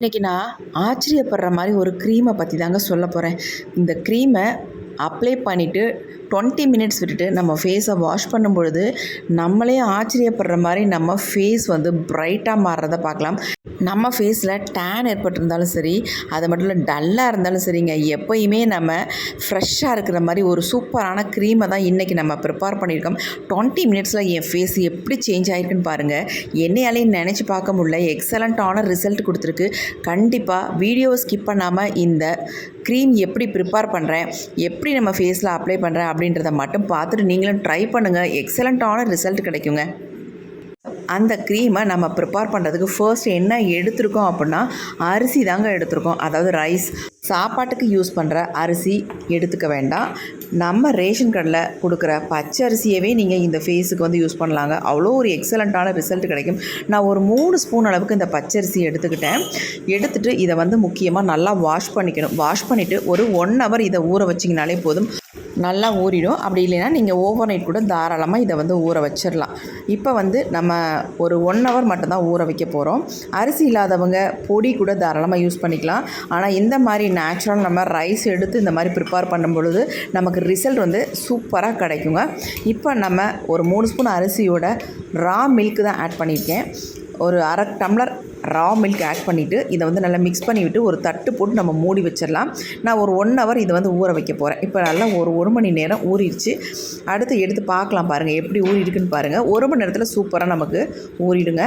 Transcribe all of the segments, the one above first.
இன்றைக்கி நான் ஆச்சரியப்படுற மாதிரி ஒரு க்ரீமை பற்றி தாங்க சொல்ல போகிறேன். இந்த க்ரீமை அப்ளை பண்ணிவிட்டு 20 மினிட்ஸ் விட்டுட்டு நம்ம ஃபேஸை வாஷ் பண்ணும் பொழுது நம்மளே ஆச்சரியப்படுற மாதிரி நம்ம ஃபேஸ் வந்து பிரைட்டாக மாறுறத பார்க்கலாம். நம்ம ஃபேஸில் டேன் ஏற்பட்டிருந்தாலும் சரி, அது மட்டும் இல்லை டல்லாக இருந்தாலும் சரிங்க, எப்போயுமே நம்ம ஃப்ரெஷ்ஷாக இருக்கிற மாதிரி ஒரு சூப்பரான க்ரீமை தான் இன்றைக்கி நம்ம ப்ரிப்பேர் பண்ணியிருக்கோம். 20 மினிட்ஸில் என் ஃபேஸ் எப்படி சேஞ்ச் ஆகிருக்குன்னு பாருங்கள். என்னையாலையும் நினச்சி பார்க்க முடியல. எக்ஸலண்ட்டான ரிசல்ட் கொடுத்துருக்கு. கண்டிப்பாக வீடியோவை ஸ்கிப் பண்ணாமல் இந்த க்ரீம் எப்படி ப்ரிப்பேர் பண்ணுறேன், எப்படி நம்ம ஃபேஸில் அப்ளை பண்ணுறேன் அப்படின்றத மட்டும் பார்த்துட்டு நீங்களும் ட்ரை பண்ணுங்கள். எக்ஸலண்ட்டான ரிசல்ட் கிடைக்குங்க. அந்த க்ரீமை நம்ம ப்ரிப்பேர் பண்ணுறதுக்கு ஃபர்ஸ்ட் என்ன எடுத்துருக்கோம் அப்படின்னா, அரிசி தாங்க எடுத்துருக்கோம். அதாவது ரைஸ், சாப்பாட்டுக்கு யூஸ் பண்ணுற அரிசி எடுத்துக்க வேண்டாம். நம்ம ரேஷன் கடையில் கொடுக்குற பச்சை அரிசியவே நீங்கள் இந்த ஃபேஸுக்கு வந்து யூஸ் பண்ணலாங்க. அவ்வளோ ஒரு எக்ஸலண்ட்டான ரிசல்ட் கிடைக்கும். நான் ஒரு 3 ஸ்பூன் அளவுக்கு இந்த பச்சரிசி எடுத்துக்கிட்டேன். எடுத்துகிட்டு இதை வந்து முக்கியமாக நல்லா வாஷ் பண்ணிக்கணும். வாஷ் பண்ணிவிட்டு ஒரு 1 ஹவர் இதை ஊற வச்சிங்கனாலே போதும், நல்லா ஊறிடும். அப்படி இல்லைன்னா நீங்கள் ஓவர் நைட் கூட தாராளமாக இதை வந்து ஊற வச்சிடலாம். இப்போ வந்து நம்ம ஒரு 1 ஹவர் மட்டும்தான் ஊற வைக்க போகிறோம். அரிசி இல்லாதவங்க பொடி கூட தாராளமாக யூஸ் பண்ணிக்கலாம். ஆனால் இந்த மாதிரி நேச்சுரல் நம்ம ரைஸ் எடுத்து இந்த மாதிரி ப்ரிப்பேர் பண்ணும் பொழுது நமக்கு ரிசல்ட் வந்து சூப்பராக கிடைக்குங்க. இப்போ நம்ம ஒரு 3 ஸ்பூன் அரிசியோட ரா மில்க் தான் ஆட் பண்ணியிருக்கேன். ஒரு 1/2 டம்ளர் ரா மில்க் ஆட் பண்ணிவிட்டு இதை வந்து நல்லா மிக்ஸ் பண்ணிவிட்டு ஒரு தட்டு போட்டு நம்ம மூடி வச்சிடலாம். நான் ஒரு 1 ஹவர் இதை வந்து ஊற வைக்க போகிறேன். இப்போ நல்லா ஒரு மணி நேரம் ஊறிடுச்சு. அடுத்து எடுத்து பார்க்கலாம் பாருங்கள், எப்படி ஊறி இருக்குன்னு பாருங்கள். 1 மணி நேரத்தில் சூப்பராக நமக்கு ஊறிடுங்க.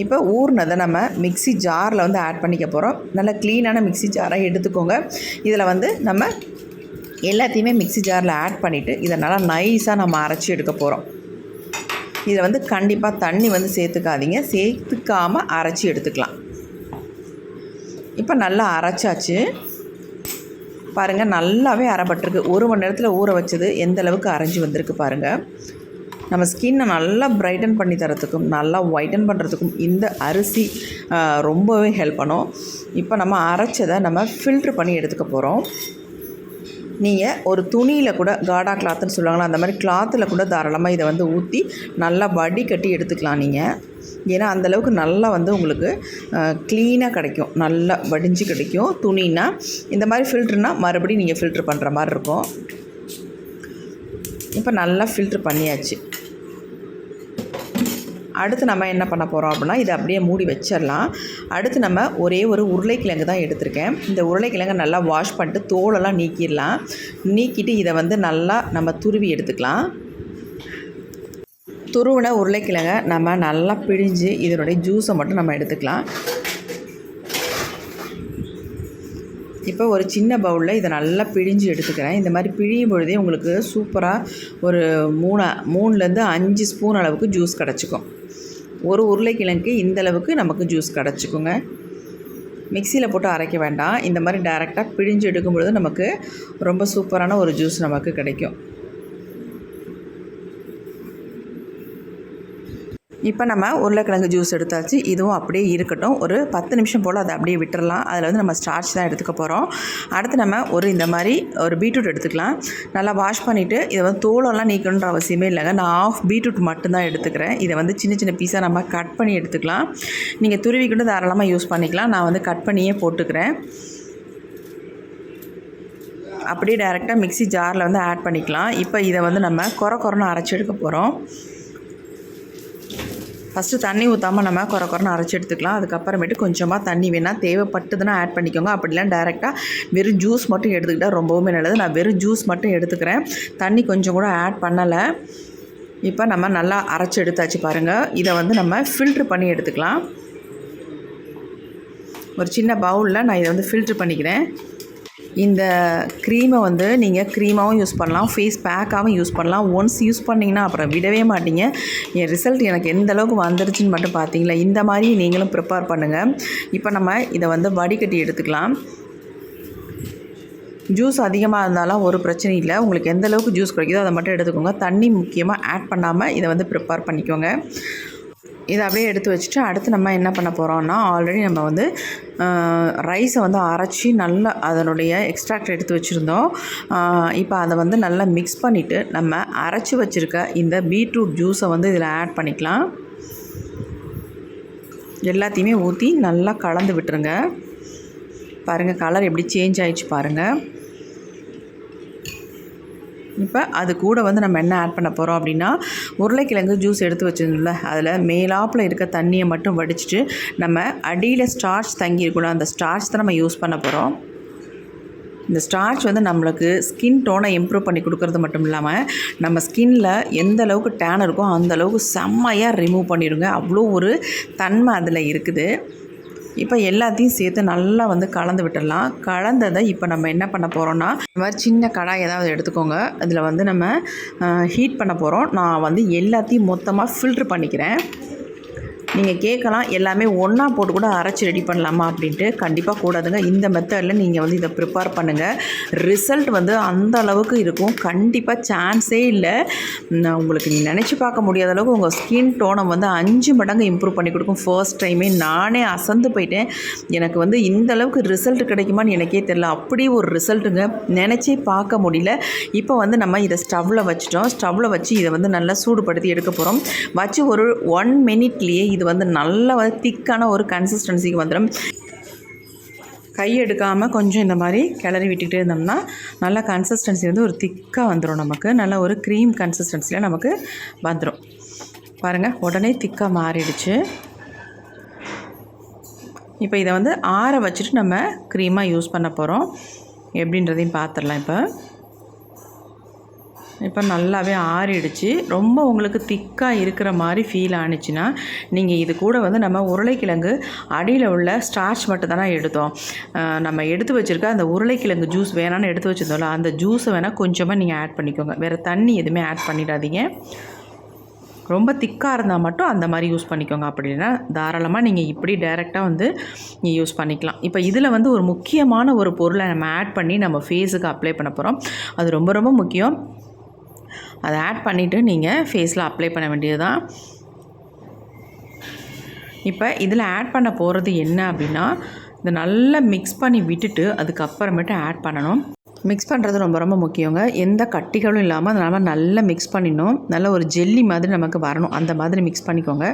இப்போ ஊறினதை நம்ம மிக்ஸி ஜாரில் வந்து ஆட் பண்ணிக்க போகிறோம். நல்லா க்ளீனான மிக்ஸி ஜாராக எடுத்துக்கோங்க. இதில் வந்து நம்ம எல்லாத்தையுமே மிக்ஸி ஜாரில் ஆட் பண்ணிவிட்டு இதை நல்லா நைஸாக நம்ம அரைச்சி எடுக்க போகிறோம். இதில் வந்து கண்டிப்பாக தண்ணி வந்து சேர்த்துக்காதீங்க. சேர்த்துக்காமல் அரைச்சி எடுத்துக்கலாம். இப்போ நல்லா அரைச்சாச்சு பாருங்கள். நல்லாவே அரைப்பட்டிருக்கு. 1 மணி நேரத்தில் ஊற வச்சது எந்த அளவுக்கு அரைஞ்சி வந்திருக்கு பாருங்கள். நம்ம ஸ்கின்னை நல்லா பிரைட்டன் பண்ணி தரத்துக்கும் நல்லா ஒயிட்டன் பண்ணுறதுக்கும் இந்த அரிசி ரொம்பவே ஹெல்ப் பண்ணும். இப்போ நம்ம அரைச்சதை நம்ம ஃபில்ட்ரு பண்ணி எடுத்துக்க போகிறோம். நீங்கள் ஒரு துணியில் கூட காடா கிளாத்துன்னு சொல்லுவாங்களா, அந்த மாதிரி கிளாத்தில் கூட தாராளமாக இதை வந்து ஊற்றி நல்லா வடிகட்டி எடுத்துக்கலாம் நீங்கள். ஏன்னா அந்தளவுக்கு நல்லா வந்து உங்களுக்கு க்ளீனாக கிடைக்கும், நல்லா வடிஞ்சு கிடைக்கும். துணின்னா இந்த மாதிரி ஃபில்ட்ருனால் மறுபடியும் நீங்கள் ஃபில்ட்ரு பண்ணுற மாதிரி இருக்கும். இப்போ நல்லா ஃபில்ட்ரு பண்ணியாச்சு. அடுத்து நம்ம என்ன பண்ண போகிறோம் அப்படின்னா, இதை அப்படியே மூடி வச்சிடலாம். அடுத்து நம்ம ஒரே ஒரு உருளைக்கிழங்கு தான் எடுத்திருக்கேன். இந்த உருளைக்கிழங்கை நல்லா வாஷ் பண்ணிட்டு தோலெல்லாம் நீக்கிடலாம். நீக்கிட்டு இதை வந்து நல்லா நம்ம துருவி எடுத்துக்கலாம். துருவின உருளைக்கிழங்கை நம்ம நல்லா பிழிஞ்சு இதனுடைய ஜூஸை மட்டும் நம்ம எடுத்துக்கலாம். இப்போ ஒரு சின்ன பவுலில் இதை நல்லா பிழிஞ்சு எடுத்துக்கிறேன். இந்த மாதிரி பிழியும் பொழுதே உங்களுக்கு சூப்பராக ஒரு 3லேருந்து 5 ஸ்பூன் அளவுக்கு ஜூஸ் கிடச்சிக்கும். ஒரு உருளைக்கிழங்குக்கு இந்த அளவுக்கு நமக்கு ஜூஸ் கிடச்சிக்குங்க. மிக்சியில் போட்டு அரைக்க வேண்டாம். இந்த மாதிரி டைரெக்டாக பிழிஞ்சு எடுக்கும் பொழுது நமக்கு ரொம்ப சூப்பரான ஒரு ஜூஸ் நமக்கு கிடைக்கும். இப்போ நம்ம உருளைக்கிழங்கு ஜூஸ் எடுத்தாச்சு. இதுவும் அப்படியே இருக்கட்டும். ஒரு 10 நிமிஷம் போல் அதை அப்படியே விட்டுறலாம். அதில் வந்து நம்ம ஸ்டார்ச் தான் எடுத்துக்க போகிறோம். அடுத்து நம்ம இந்த மாதிரி ஒரு பீட்ரூட் எடுத்துக்கலாம். நல்லா வாஷ் பண்ணிவிட்டு இதை வந்து தோலெல்லாம் நீக்கணுன்ற அவசியமே இல்லைங்க. நான் 1/2 பீட்ரூட் மட்டும்தான் எடுத்துக்கிறேன். இதை வந்து சின்ன சின்ன பீஸாக நம்ம கட் பண்ணி எடுத்துக்கலாம். நீங்கள் துருவி கூட தாராளமாக யூஸ் பண்ணிக்கலாம். நான் வந்து கட் பண்ணியே போட்டுக்கிறேன். அப்படியே டைரெக்டாக மிக்ஸி ஜாரில் வந்து ஆட் பண்ணிக்கலாம். இப்போ இதை வந்து நம்ம கொரன்னு அரைச்சி எடுக்க போகிறோம். ஃபஸ்ட்டு தண்ணி ஊற்றாமல் நம்ம கொரன்னு அரைச்சி எடுத்துக்கலாம். அதுக்கப்புறமேட்டு கொஞ்சமாக தண்ணி வேணால் தேவைப்பட்டதுன்னா ஆட் பண்ணிக்கோங்க. அப்படிலாம் டைரெக்டாக வெறும் ஜூஸ் மட்டும் எடுத்துக்கிட்டால் ரொம்பவுமே நல்லது. நான் வெறும் ஜூஸ் மட்டும் எடுத்துக்கிறேன், தண்ணி கொஞ்சம் கூட ஆட் பண்ணலை. இப்போ நம்ம நல்லா அரைச்சி எடுத்தாச்சு பாருங்கள். இதை வந்து நம்ம ஃபில்ட்ரு பண்ணி எடுத்துக்கலாம். ஒரு சின்ன பவுலில் நான் இதை வந்து ஃபில்ட்ரு பண்ணிக்கிறேன். இந்த க்ரீமை வந்து நீங்கள் க்ரீமாகவும் யூஸ் பண்ணலாம், ஃபேஸ் பேக்காகவும் யூஸ் பண்ணலாம். ஒன்ஸ் யூஸ் பண்ணிங்கன்னா அப்புறம் விடவே மாட்டீங்க. என் ரிசல்ட் எனக்கு எந்த அளவுக்கு வந்துருச்சுன்னு மட்டும் பார்த்தீங்களா. இந்த மாதிரி நீங்களும் ப்ரிப்பேர் பண்ணுங்கள். இப்போ நம்ம இதை வந்து வடிகட்டி எடுத்துக்கலாம். ஜூஸ் அதிகமாக இருந்தாலும் ஒரு பிரச்சனை இல்லை. உங்களுக்கு எந்த அளவுக்கு ஜூஸ் கிடைக்குதோ அதை மட்டும் எடுத்துக்கோங்க. தண்ணி முக்கியமாக ஆட் பண்ணாமல் இதை வந்து ப்ரிப்பேர் பண்ணிக்கோங்க. இதை அப்படியே எடுத்து வச்சுட்டு அடுத்து நம்ம என்ன பண்ண போகிறோம்னா, ஆல்ரெடி நம்ம வந்து ரைஸை வந்து அரைச்சி நல்லா அதனுடைய எக்ஸ்ட்ராக்ட் எடுத்து வச்சுருந்தோம். இப்போ அதை வந்து நல்லா மிக்ஸ் பண்ணிவிட்டு நம்ம அரைச்சி வச்சுருக்க இந்த பீட்ரூட் ஜூஸை வந்து இதில் ஆட் பண்ணிக்கலாம். எல்லாத்தையுமே ஊற்றி நல்லா கலந்து விட்டுருங்க. பாருங்கள் கலர் எப்படி சேஞ்ச் ஆகிடுச்சு பாருங்கள். இப்போ அது கூட வந்து நம்ம என்ன ஆட் பண்ண போகிறோம் அப்படின்னா, உருளைக்கிழங்கு ஜூஸ் எடுத்து வச்சுருந்தோம்ல, அதில் மேலாப்பில் இருக்க தண்ணியை மட்டும் வடிச்சிட்டு நம்ம அடியில் ஸ்டார்ச் தங்கியிருக்கணும், அந்த ஸ்டார்ச் தான் நம்ம யூஸ் பண்ண போகிறோம். இந்த ஸ்டார்ச் வந்து நம்மளுக்கு ஸ்கின் டோனை இம்ப்ரூவ் பண்ணி கொடுக்குறது மட்டும் இல்லாமல் நம்ம ஸ்கின்னில் எந்த அளவுக்கு டேன் இருக்கோ அந்த அளவுக்கு செம்மையாக ரிமூவ் பண்ணிடுங்க. அவ்வளோ ஒரு தன்மை அதில் இருக்குது. இப்போ எல்லாத்தையும் சேர்த்து நல்லா வந்து கலந்து விட்டுடலாம். கலந்ததை இப்போ நம்ம என்ன பண்ண போகிறோன்னா, இந்த மாதிரி சின்ன கடாய் ஏதாவது எடுத்துக்கோங்க. அதில் வந்து நம்ம ஹீட் பண்ண போகிறோம். நான் வந்து எல்லாத்தையும் மொத்தமாக ஃபில்ட்ரு பண்ணிக்கிறேன். நீங்கள் கேட்கலாம், எல்லாமே ஒன்றா போட்டு கூட அரைச்சி ரெடி பண்ணலாமா அப்படின்ட்டு. கண்டிப்பாக கூடாதுங்க. இந்த மெத்தடில் நீங்கள் வந்து இதை ப்ரிப்பேர் பண்ணுங்கள். ரிசல்ட் வந்து அந்த அளவுக்கு இருக்கும். கண்டிப்பாக சான்ஸே இல்லை. உங்களுக்கு நீங்கள் நினச்சி பார்க்க முடியாத அளவுக்கு உங்கள் ஸ்கின் டோனை வந்து 5 மடங்கு இம்ப்ரூவ் பண்ணி கொடுக்கும். ஃபர்ஸ்ட் டைமே நானே அசந்து போயிட்டேன். எனக்கு வந்து இந்த அளவுக்கு ரிசல்ட் கிடைக்குமான்னு எனக்கே தெரியல. அப்படி ஒரு ரிசல்ட்டுங்க, நினச்சே பார்க்க முடியல. இப்போ வந்து நம்ம இதை ஸ்டவ்வில் வச்சுட்டோம். ஸ்டவ்வில் வச்சு இதை வந்து நல்லா சூடுபடுத்தி எடுக்க போகிறோம். வச்சு ஒரு 1 மினிட்லேயே இது வந்து நல்லா வந்து திக்கான ஒரு கன்சிஸ்டன்சிக்கு வந்துடும். கை எடுக்காமல் கொஞ்சம் இந்த மாதிரி கிளறி விட்டுக்கிட்டே இருந்தோம்னா நல்லா கன்சிஸ்டன்சி வந்து ஒரு திக்காக வந்துடும். நமக்கு நல்ல ஒரு க்ரீம் கன்சிஸ்டன்சியில் நமக்கு வந்துடும். பாருங்கள், உடனே திக்காக மாறிடுச்சு. இப்போ இதை வந்து ஆற வச்சுட்டு நம்ம க்ரீமாக யூஸ் பண்ண போகிறோம். எப்படின்றதையும் பார்த்துடலாம். இப்போ நல்லாவே ஆறிடுச்சு. ரொம்ப உங்களுக்கு திக்காக இருக்கிற மாதிரி ஃபீல் ஆனிச்சுன்னா நீங்கள் இது கூட வந்து நம்ம உருளைக்கிழங்கு அடியில் உள்ள ஸ்டார்ச் மட்டும் தானே எடுத்தோம். நம்ம எடுத்து வச்சுருக்க அந்த உருளைக்கிழங்கு ஜூஸ் வேணான்னு எடுத்து வச்சுருந்தோம்ல, அந்த ஜூஸை வேணால் கொஞ்சமாக நீங்கள் ஆட் பண்ணிக்கோங்க. வேறு தண்ணி எதுவுமே ஆட் பண்ணிடாதீங்க. ரொம்ப திக்காக இருந்தால் மட்டும் அந்த மாதிரி யூஸ் பண்ணிக்கோங்க. அப்படின்னா தாராளமாக நீங்கள் இப்படி டைரெக்டாக வந்து நீங்கள் யூஸ் பண்ணிக்கலாம். இப்போ இதில் வந்து ஒரு முக்கியமான ஒரு பொருளை நம்ம ஆட் பண்ணி நம்ம ஃபேஸுக்கு அப்ளை பண்ண போகிறோம். அது ரொம்ப ரொம்ப முக்கியம். அதை ஆட் பண்ணிவிட்டு நீங்கள் ஃபேஸில் அப்ளை பண்ண வேண்டியது தான். இப்போ இதில் ஆட் பண்ண போகிறது என்ன அப்படின்னா, இதை நல்லா மிக்ஸ் பண்ணி விட்டுட்டு அதுக்கப்புறமேட்டு ஆட் பண்ணணும். மிக்ஸ் பண்ணுறது ரொம்ப ரொம்ப முக்கியங்க. எந்த கட்டிகளும் இல்லாமல் அதை நம்ம நல்லா மிக்ஸ் பண்ணிடணும். நல்ல ஒரு ஜெல்லி மாதிரி நமக்கு வரணும். அந்த மாதிரி மிக்ஸ் பண்ணிக்கோங்க.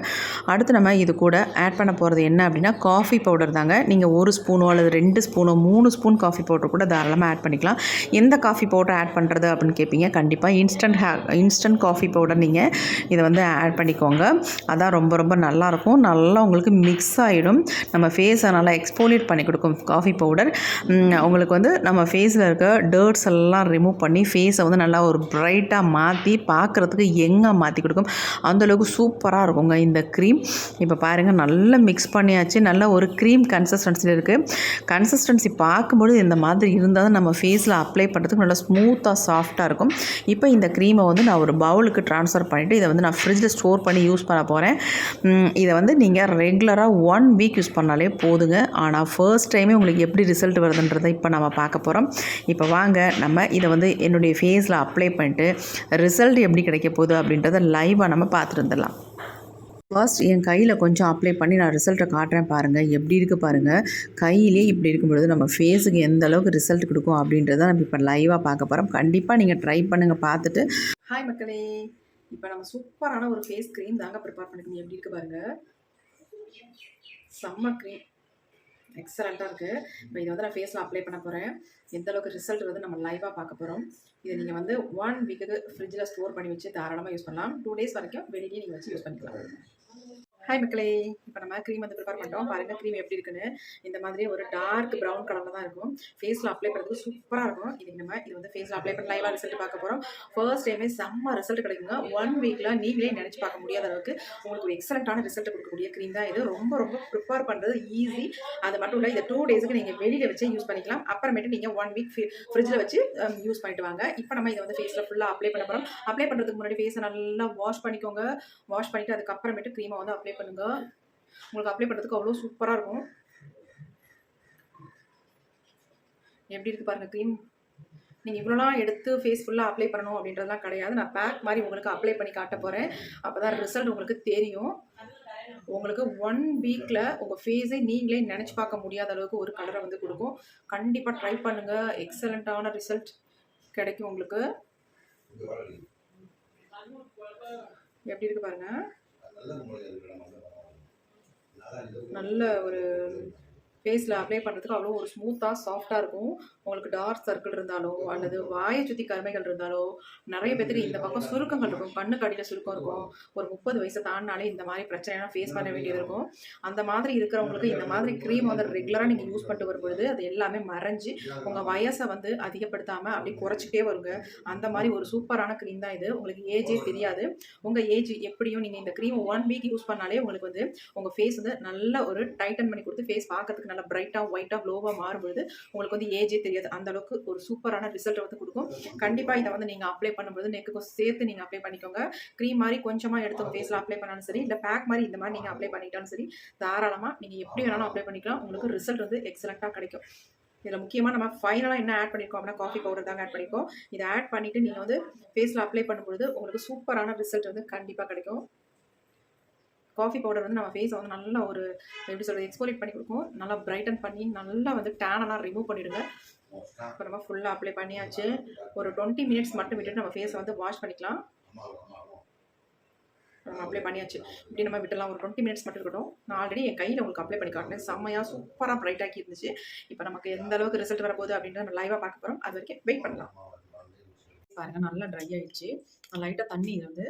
அடுத்து நம்ம இது கூட ஆட் பண்ண போகிறது என்ன அப்படின்னா, காஃபி பவுடர் தாங்க. நீங்கள் 1 ஸ்பூனோ அல்லது 2 ஸ்பூனோ 3 ஸ்பூன் காஃபி பவுடர் கூட தாராளமாக ஆட் பண்ணிக்கலாம். எந்த காஃபி பவுடர் ஆட் பண்ணுறது அப்படின்னு கேட்பீங்க. கண்டிப்பாக இன்ஸ்டன்ட் காஃபி பவுடர் நீங்கள் இதை வந்து ஆட் பண்ணிக்கோங்க. அதான் ரொம்ப ரொம்ப நல்லாயிருக்கும். நல்லா உங்களுக்கு மிக்ஸ் ஆகிடும். நம்ம ஃபேஸை நல்லா எக்ஸ்போலியேட் பண்ணி கொடுக்கும் காஃபி பவுடர். உங்களுக்கு வந்து நம்ம ஃபேஸில் இருக்க டர்ட்ஸ் எல்லாம் ரிமூவ் பண்ணி ஃபேஸை வந்து நல்லா ஒரு பிரைட்டாக மாற்றி பார்க்குறதுக்கு யங்காக மாற்றி கொடுக்கும். அந்தளவுக்கு சூப்பராக இருக்குங்க இந்த க்ரீம். இப்போ பாருங்கள், நல்லா மிக்ஸ் பண்ணியாச்சு. நல்ல ஒரு க்ரீம் கன்சிஸ்டன்சியில் இருக்குது. கன்சிஸ்டன்சி பார்க்கும்போது இந்த மாதிரி இருந்தால் தான் நம்ம ஃபேஸில் அப்ளை பண்ணுறதுக்கு நல்லா ஸ்மூத்தாக சாஃப்டாக இருக்கும். இப்போ இந்த க்ரீமை வந்து நான் ஒரு பவுலுக்கு ட்ரான்ஸ்ஃபர் பண்ணிவிட்டு இதை வந்து நான் ஃப்ரிட்ஜில் ஸ்டோர் பண்ணி யூஸ் பண்ண போகிறேன். இதை வந்து நீங்கள் ரெகுலராக 1 வீக் யூஸ் பண்ணாலே போதுங்க. ஆனால் ஃபர்ஸ்ட் டைமே உங்களுக்கு எப்படி ரிசல்ட் வருதுன்றதை இப்போ நம்ம பார்க்க போகிறோம். இப்போ வாங்க நம்ம இதை வந்து என்னுடைய ஃபேஸில் அப்ளை பண்ணிட்டு ரிசல்ட் எப்படி கிடைக்க போகுது அப்படின்றத லைவாக நம்ம பார்த்துருந்துடலாம். ஃபர்ஸ்ட் என் கையில் கொஞ்சம் அப்ளை பண்ணி நான் ரிசல்ட்டை காட்டுறேன் பாருங்கள். எப்படி இருக்குது பாருங்கள். கையிலே இப்படி இருக்கும்பொழுது நம்ம ஃபேஸுக்கு எந்த அளவுக்கு ரிசல்ட் கொடுக்கும் அப்படின்றத நம்ம இப்போ லைவாக பார்க்க போகிறோம். கண்டிப்பாக நீங்கள் ட்ரை பண்ணுங்கள் பார்த்துட்டு. ஹாய் மக்களே, இப்போ நம்ம சூப்பரான ஒரு ஃபேஸ் க்ரீம் தாங்க ப்ரிப்பேர் பண்ணிக்கணும். எப்படி இருக்குது பாருங்கள். செம்ம க்ரீம், எக்ஸலண்ட்டாக இருக்குது. இப்போ இதை வந்து நான் ஃபேஸில் அப்ளை பண்ண போகிறேன். எந்த அளவுக்கு ரிசல்ட் வந்து நம்ம லைவாக பார்க்க போகிறோம். இதை நீங்கள் வந்து 1 வீக்குக்கு ஃப்ரிட்ஜில் ஸ்டோர் பண்ணி வச்சு தாராளமாக யூஸ் பண்ணலாம். 2 டேஸ் வரைக்கும் வெளியே நீங்கள் வச்சு யூஸ் பண்ணிக்கலாம். ஹாய் மக்களே, இப்போ நம்ம க்ரீம் வந்து ப்ரிப்பேர் பண்ணிட்டோம். பாருங்கள் க்ரீம் எப்படி இருக்குன்னு. இந்த மாதிரி ஒரு டார்க் ப்ரௌன் கலரில் தான் இருக்கும். ஃபேஸில் அப்ளை பண்ணுறதுக்கு சூப்பராக இருக்கும். இதுக்கு நம்ம இது வந்து ஃபேஸில் அப்ளை பண்ணி லைவாக ரிசல்ட் பார்க்க போகிறோம். ஃபர்ஸ்ட் டைமே செம்ம ரிசல்ட் கிடைக்குங்க. 1 வீக்கில் நீங்களே நினச்சி பார்க்க முடியாத அளவுக்கு உங்களுக்கு ஒரு எக்ஸலண்ட்டான ரிசல்ட் கொடுக்கக்கூடிய க்ரீம் தான் இது. ரொம்ப ரொம்ப ப்ரிப்பேர் பண்ணுறது ஈஸி. அது மட்டும் இல்லை, இதை 2 டேஸுக்கு நீங்கள் வெளியில் வச்சு யூஸ் பண்ணிக்கலாம். அப்புறமேட்டு நீங்கள் 1 வீக் ஃப்ரிட்ஜில் வச்சு யூஸ் பண்ணிட்டு வாங்க. இப்போ நம்ம இதை வந்து ஃபேஸில் ஃபுல்லாக அப்ளை பண்ண போகிறோம். அப்ளை பண்ணுறதுக்கு முன்னாடி ஃபேஸை நல்லா வாஷ் பண்ணிக்கோங்க. வாஷ் பண்ணிவிட்டு அதுக்கப்புறமேட்டு க்ரீமை வந்து அப்ளை பண்ணுங்க. உங்களுக்கு அப்ளை பண்ணுறதுக்கு அவ்வளோ சூப்பராக இருக்கும். எப்படி இருக்குது பாருங்கள் க்ரீம். நீங்கள் இவ்வளோலாம் எடுத்து ஃபேஸ் ஃபுல்லாக அப்ளை பண்ணணும் அப்படின்றதுலாம் கிடையாது. நான் பேக் மாதிரி உங்களுக்கு அப்ளை பண்ணி காட்ட போகிறேன். அப்போ தான் ரிசல்ட் உங்களுக்கு தெரியும். உங்களுக்கு 1 வீக்கில் உங்கள் ஃபேஸை நீங்களே நினச்சி பார்க்க முடியாத அளவுக்கு ஒரு கலரை வந்து கொடுக்கும். கண்டிப்பாக ட்ரை பண்ணுங்கள். எக்ஸலண்ட்டான ரிசல்ட் கிடைக்கும் உங்களுக்கு. எப்படி இருக்குது பாருங்கள். நல்ல ஒரு ஃபேஸில் அப்ளை பண்ணுறதுக்கு அவ்வளோ ஒரு ஸ்மூத்தாக சாஃப்டாக இருக்கும். உங்களுக்கு டார்க் சர்க்கிள் இருந்தாலோ அல்லது வாயை சுற்றி கருமைகள் இருந்தாலோ, நிறைய பேத்துக்கு இந்த பக்கம் சுருக்கங்கள் இருக்கும், கண்ணுக்கு அடியில் சுருக்கம் இருக்கும். ஒரு 30 வயசு தாண்டினாலே இந்த மாதிரி பிரச்சனைலாம் ஃபேஸ் பண்ண வேண்டியது இருக்கும். அந்த மாதிரி இருக்கிறவங்களுக்கு இந்த மாதிரி க்ரீம் வந்து ரெகுலராக நீங்கள் யூஸ் பண்ணிட்டு வரும்பொழுது அது எல்லாமே மறைஞ்சு உங்கள் வயசை வந்து அதிகப்படுத்தாமல் அப்படி குறைச்சிட்டே வருங்க. அந்த மாதிரி ஒரு சூப்பரான க்ரீம் தான் இது. உங்களுக்கு ஏஜே தெரியாது. உங்கள் ஏஜ் எப்படியும் நீங்கள் இந்த க்ரீம் 1 வீக் யூஸ் பண்ணாலே உங்களுக்கு வந்து உங்கள் ஃபேஸ் வந்து நல்ல ஒரு டைட்டன் பண்ணி கொடுத்து ஃபேஸ் பார்க்கறதுக்கு நல்லா பிரைட்டாக ஒயிட்டாக க்ளோவாக மாறும்பொழுது உங்களுக்கு வந்து ஏஜே தெரியாது. அந்த அளவுக்கு ஒரு சூப்பரான ரிசல்ட் வந்து கொடுக்கும். கண்டிப்பாக இதை வந்து நீங்கள் அப்ளை பண்ணும்போது நெக்குக்கும் சேர்த்து நீங்கள் அப்ளை பண்ணிக்கோங்க. க்ரீம் மாதிரி கொஞ்சமாக எடுத்து உங்கள் ஃபேஸில் அப்ளை பண்ணாலும் சரி, இல்லை பேக் மாதிரி இந்த மாதிரி நீங்கள் அப்ளை பண்ணிட்டாலும் சரி, தாராளமாக நீங்கள் எப்படி வேணாலும் அப்ளை பண்ணிக்கலாம். உங்களுக்கு ரிசல்ட் வந்து எக்ஸலண்ட்டாக கிடைக்கும். இதில் முக்கியமாக நம்ம ஃபைனலாக என்ன ஆட் பண்ணியிருக்கோம் அப்படின்னா காஃபி பவுடர் தாங்க ஆட் பண்ணியிருக்கோம். இதை ஆட் பண்ணிவிட்டு நீங்கள் வந்து ஃபேஸில் அப்ளை பண்ணும்பொழுது உங்களுக்கு சூப்பரான ரிசல்ட் வந்து கண்டிப்பாக கிடைக்கும். காஃபி பவுடர் வந்து நம்ம ஃபேஸை வந்து நல்லா ஒரு எப்படி சொல்கிறது எக்ஸ்போலேட் பண்ணி கொடுக்கும். நல்லா பிரைட்டன் பண்ணி நல்லா வந்து டேனெல்லாம் ரிமூவ் பண்ணிவிடுங்க. இப்போ நம்ம ஃபுல்லாக அப்ளை பண்ணியாச்சு. ஒரு 20 மினிட்ஸ் மட்டும் விட்டுட்டு நம்ம ஃபேஸை வந்து வாஷ் பண்ணிக்கலாம். நம்ம அப்ளை பண்ணியாச்சு. இப்படி நம்ம விட்டுலாம் ஒரு 20 மினிட்ஸ் மட்டும் இருக்கட்டும். நான் ஆல்ரெடி என் கையில் உங்களுக்கு அப்ளை பண்ணி காட்டினேன். செம்மையாக சூப்பராக பிரைட்டாக்கி இருந்துச்சு. இப்போ நமக்கு எந்த அளவுக்கு ரிசல்ட் வரப்போகுது அப்படின்றத நம்ம லைவாக பார்க்க போகிறோம். அது வரைக்கும் வெயிட் பண்ணலாம். பாருங்கள் நல்லா ட்ரை ஆகிடுச்சு. லைட்டாக தண்ணி வந்து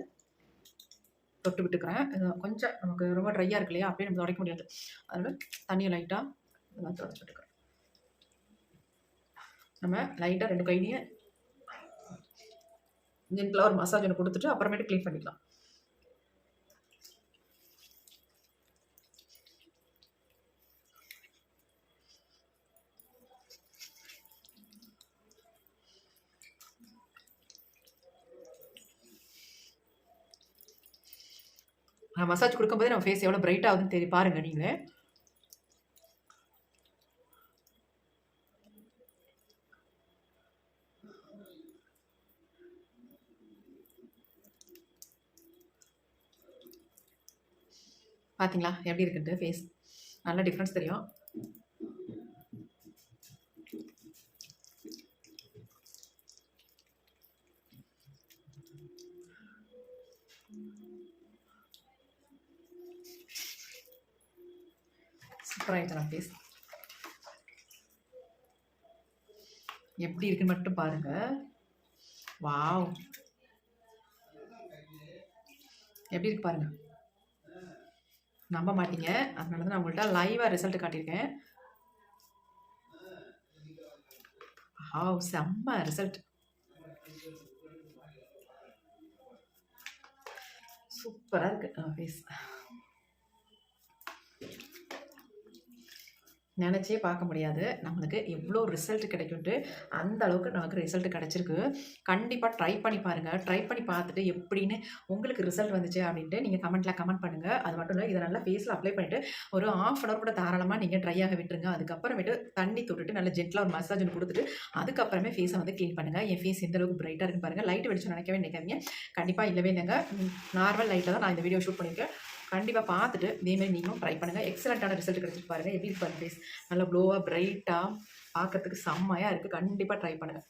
தொட்டு விட்டுக்கிறேன். கொஞ்சம் நமக்கு ரொம்ப ட்ரையாக இருக்கு இல்லையா, அப்படியே நம்ம துடைக்க முடியாது. அதனால் தண்ணியை லைட்டாக இதெல்லாம் தொடச்சி விட்டுக்கிறேன். நம்ம லைட்டாக 2 கையிலையும் ஜென்டிலாக ஒரு மசாஜ் ஒன்று கொடுத்துட்டு அப்புறமேட்டு க்ளீன் பண்ணிக்கலாம். மசாஜ் கொடுக்கும்போது நம்ம ஃபேஸ் எவ்வளோ பிரைட் ஆகுதுன்னு தெரியும் பாருங்கள் நீங்களே. பார்த்தீங்களா எப்படி இருக்குன்ட்டு ஃபேஸ் நல்ல டிஃப்ரென்ஸ் தெரியும். சூப்பராக இருக்கலாம் ஃபேஸ். எப்படி இருக்குன்னு மட்டும் பாருங்க. வாவ் எப்படி இருக்கு பாருங்க. நம்ப மாட்டீங்க, அதனால தான் நான் உங்கள்கிட்ட லைவாக ரிசல்ட் காட்டியிருக்கேன். செம்ம ரிசல்ட், சூப்பராக இருக்கு ஃபேஸ். நினச்சே பார்க்க முடியாது நம்மளுக்கு எவ்வளோ ரிசல்ட் கிடைக்கும்ட்டு. அந்த அளவுக்கு நமக்கு ரிசல்ட் கிடச்சிருக்கு. கண்டிப்பாக ட்ரை பண்ணி பாருங்கள். ட்ரை பண்ணி பார்த்துட்டு எப்படின்னு உங்களுக்கு ரிசல்ட் வந்துச்சு அப்படின்ட்டு நீங்கள் கமெண்ட் பண்ணுங்கள். அது மட்டும் இல்லை, இதை நல்லா ஃபேஸில் அப்ளை பண்ணிவிட்டு ஒரு 1/2 hour கூட தாராளமாக நீங்கள் ட்ரை ஆக விட்டுருங்க. அதுக்கப்புறமேட்டு தண்ணி தொட்டுட்டு நல்லா ஜென்டிலாக ஒரு மசாஜ் கொடுத்துட்டு அதுக்கப்புறமே ஃபேஸை வந்து க்ளீன் பண்ணுங்கள். என் ஃபேஸ் எந்த அளவுக்கு பிரைட்டாக இருக்குன்னு பாருங்கள். லைட் வெளிச்சம் நினைக்காதீங்க. கண்டிப்பாக இல்லவே இல்லைங்க, நார்மல் லைட்டில் தான் நான் இந்த வீடியோ ஷூட் பண்ணியிருக்கேன். கண்டிப்பாக பார்த்துட்டு இதேமாதிரி நீங்களும் ட்ரை பண்ணுங்கள். எக்ஸலண்ட்டான ரிசல்ட் கிடச்சிட்டு பாருங்கள். எப்படி இருக்கு ஃபேஸ் நல்லா க்ளோவாக பிரைட்டாக பார்க்கறதுக்கு செம்மையாக இருக்குது. கண்டிப்பாக ட்ரை பண்ணுங்கள்.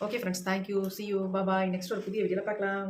Okay friends, thank you, see you, bye bye. Next ஒரு புதிய வீடியோவில் பார்க்கலாம்.